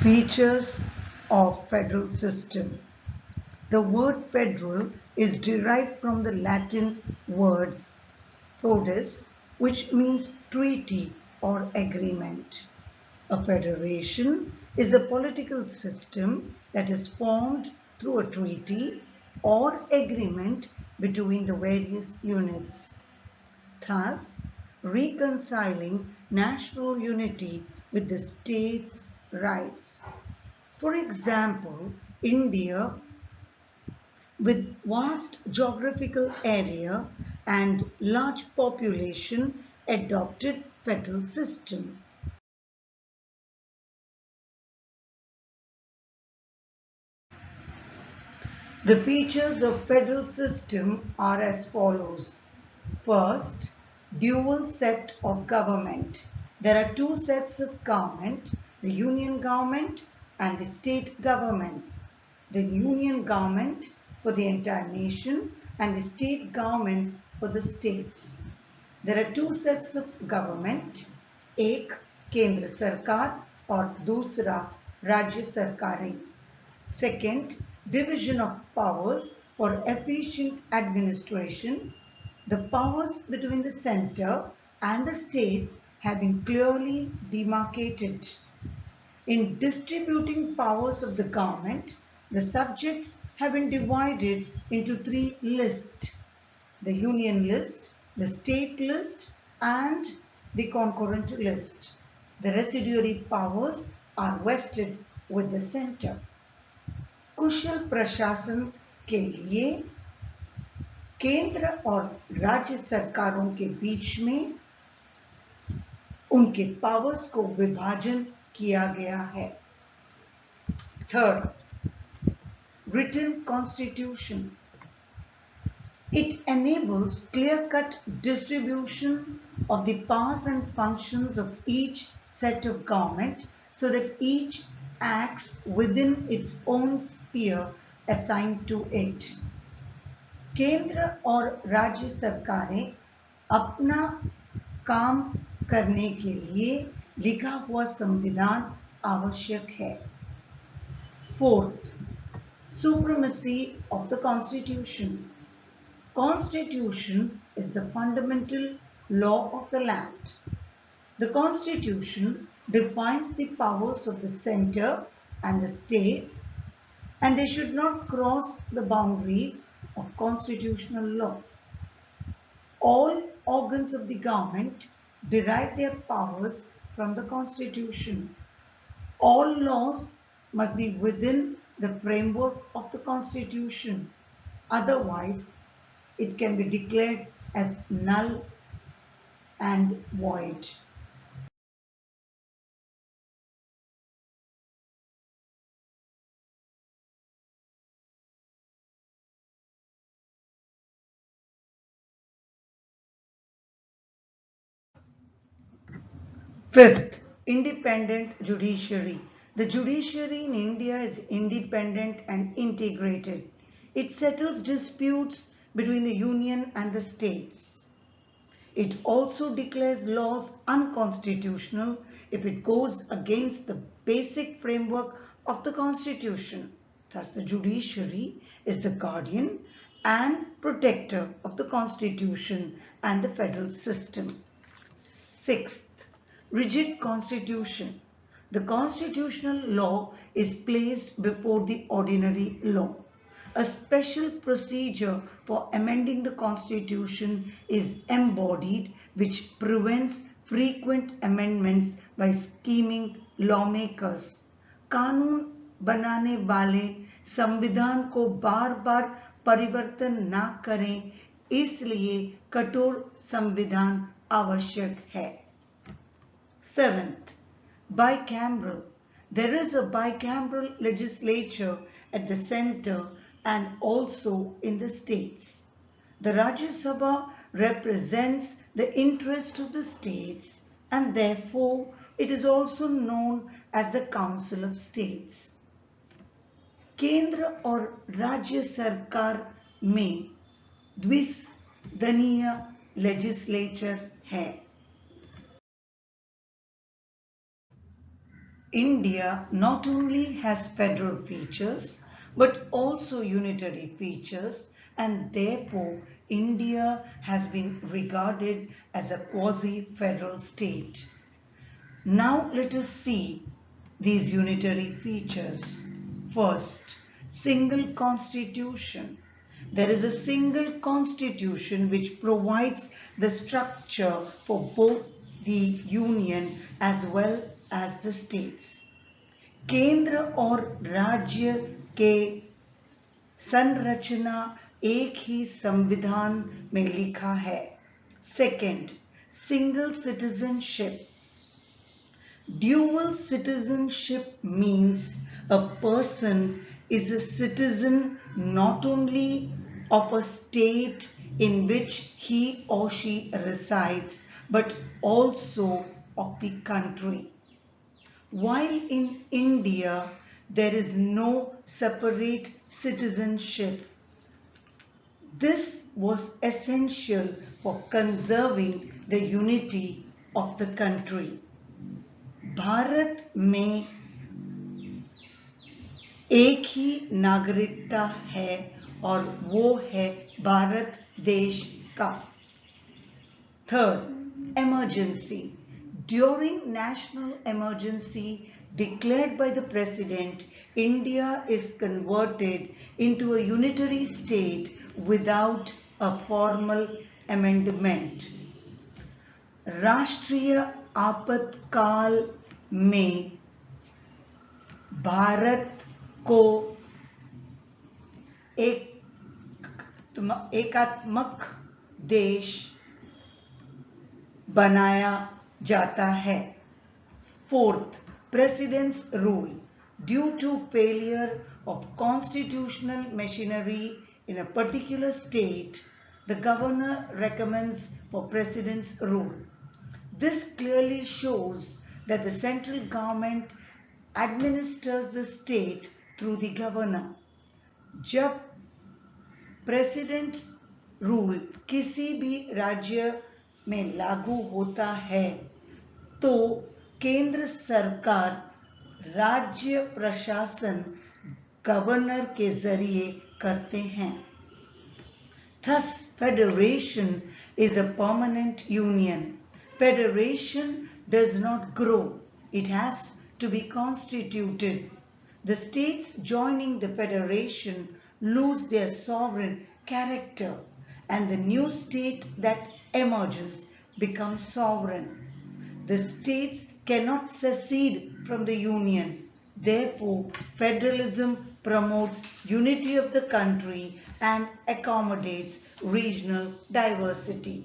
Features of federal system. The word federal is derived from the Latin word foedus, which means treaty or agreement. A federation is a political system that is formed through a treaty or agreement between the various units, thus reconciling national unity with the states' rights. For example, India, with vast geographical area and large population, adopted federal system. The features of federal system are as follows. First, dual set of government. There are two sets of government, the union government and the state governments. The union government for the entire nation and the state governments for the states. There are two sets of government, एक केंद्र सरकार और दूसरा राज्य सरकारें. Second, division of powers for efficient administration. The powers between the center and the states have been clearly demarcated. In distributing powers of the government, the subjects have been divided into three lists: the union list, the state list, and the concurrent list. The residuary powers are vested with the center. कुशल प्रशासन के लिए केंद्र और राज्य सरकारों के बीच में उनके पावर्स को विभाजन किया गया है. Third, written constitution. It enables clear-cut distribution of the powers and functions of each set of government so that each acts within its own sphere assigned to it. केंद्र और राज्य सरकारें अपना काम करने के लिए लिखा हुआ संविधान आवश्यक है. Fourth, supremacy of the Constitution. Constitution is the fundamental law of the land. The Constitution defines the powers of the center and the states, and they should not cross the boundaries of constitutional law. All organs of the government derive their powers from the Constitution. All laws must be within the framework of the Constitution. Otherwise, it can be declared as null and void. Fifth, independent judiciary. The judiciary in India is independent and integrated. It settles disputes between the union and the states. It also declares laws unconstitutional if it goes against the basic framework of the Constitution. Thus, the judiciary is the guardian and protector of the Constitution and the federal system. Sixth, rigid constitution. The constitutional law is placed before the ordinary law. A special procedure for amending the constitution is embodied which prevents frequent amendments by scheming lawmakers. कानून बनाने वाले संविधान को बार बार परिवर्तन ना करें, इसलिए कठोर संविधान आवश्यक है. Seventh, bicameral. There is a bicameral legislature at the center and also in the states. The Rajya Sabha represents the interest of the states and therefore it is also known as the Council of States. केंद्र और राज्य सरकार में द्विसदनीय legislature है. India not only has federal features but also unitary features, and therefore India has been regarded as a quasi-federal state. Now let us see these unitary features. First, single constitution. There is a single constitution which provides the structure for both the union as well as the states. केंद्र और राज्य के संरचना एक ही संविधान में लिखा है. Second, single citizenship. Dual citizenship means a person is a citizen not only of a state in which he or she resides but also of the country. While in India there is no separate citizenship, this was essential for conserving the unity of the country. Bharat में एक ही नागरिकता है और वो है भारत देश का. Third, emergency. During national emergency declared by the President, India is converted into a unitary state without a formal amendment. राष्ट्रीय आपातकाल में भारत को एकात्मक देश बनाया जाता है. Fourth, President's rule. Due to failure of constitutional machinery in a particular state, the governor recommends for President's rule. This clearly shows that the central government administers the state through the governor. जब president rule किसी भी राज्य में लागू होता है तो केंद्र सरकार राज्य प्रशासन गवर्नर के जरिए करते हैं. Thus, federation is a permanent union. Federation does not grow. It has to be constituted. The states joining the federation lose their sovereign character and the new state that emerges becomes sovereign. The states cannot secede from the union. Therefore, federalism promotes unity of the country and accommodates regional diversity.